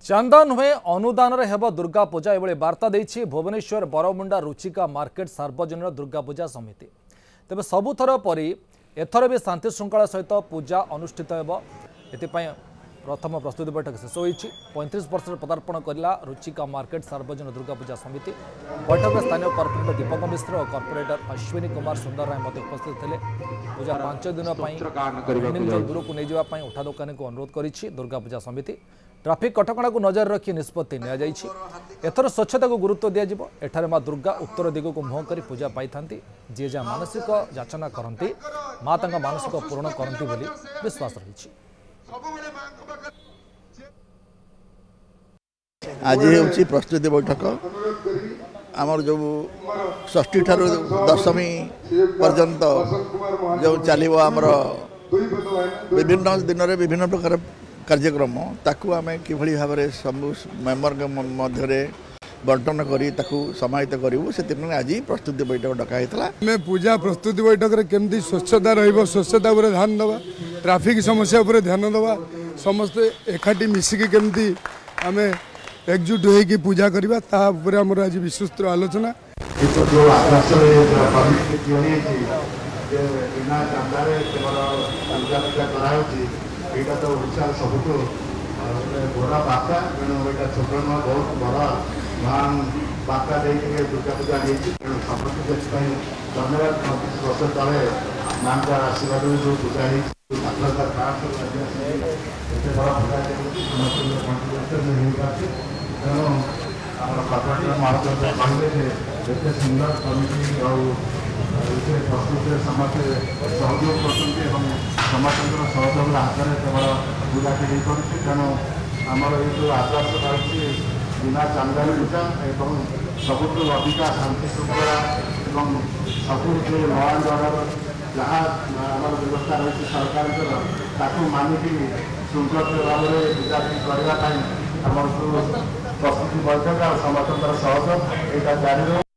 चांदा नुहे अनुदान हेब दुर्गा पूजा एभली वार्ता देछि भुवनेश्वर बरमुंडा रुचिका मार्केट सार्वजनिक दुर्गा पूजा समिति। तेबे सबुथर परी एथर भी शांति श्रृंखला सहित पूजा अनुष्ठित हेब एथिपाई प्रथम प्रस्तुति बैठक शेष होइछि। 35 वर्ष पदार्पण करला रुचिका मार्केट सार्वजनिक दुर्गा पूजा समिति। बैठक में स्थानीय कॉर्पोरेटर दीपक मिश्र और कॉर्पोरेटर अश्विनी कुमार सुंदर राय मध्य उपस्थित थे। पूजा 5 दिन दूर को नहीं जावाई उठा दोकानी को अनुरोध करिछि दुर्गा पूजा समिति। ट्राफिक कटकणा को नजर रखी निष्पत्ति एथर स्वच्छता को गुरुत्व दिज्व। एठारे माँ दुर्गा उत्तर दिग को मुह कर पूजा पाई जी जहाँ मानसिक याचना करती माँ तंग मानसिक पूरण करती बोली विश्वास रही। आज हूँ प्रस्तुति बैठक आमर जो षष्ठी ठार दशमी पर्यंत जो चलो आमर विभिन्न दिन में विभिन्न प्रकार कार्यक्रम ताकू आम कि भाव में सब मेम्बर मध्य बंटन करी समाहित करूँ से आज प्रस्तुति बैठक डकाई आम पूजा प्रस्तुति बैठक में केमती स्वच्छता स्वच्छता पर ध्यान दवा ट्राफिक समस्या पर ध्यान दवा समस्ते एकाठी मिसिकी केमती आम एकजुट होगी पूजा करवा तापर आज विस्तृत आलोचना यहाँ तो ओडार सबुठ बड़ा बार्ता तेणु यहाँ छोट नुह बहुत बड़ा महान बार्ता देखिए दुर्गा पूजा तेणु समस्त धन्यवाद। 35 वर्ष तले माँ का आशीर्वाद जो पूजा एत बड़ा पूजा तेणु आम कॉर्पोरेटर महोदय कहले एत सुंदर कमिटी और प्रस्तुति समस्ते सहयोग कर समस्त सहयोग हाथ में केवल पूजा तेणु आमर ये जो आदर्श रही बिना चांदारी पूजा और सबुठ अधिका शांति श्रृंखला और सबू जो नया जगह जहाँ आम व्यवस्था रही सरकार मानिकी श्रृंखल भाव में पूजा करने आम जो प्रस्तुति बैठक और समस्त सहयोग यहाँ जारी रही।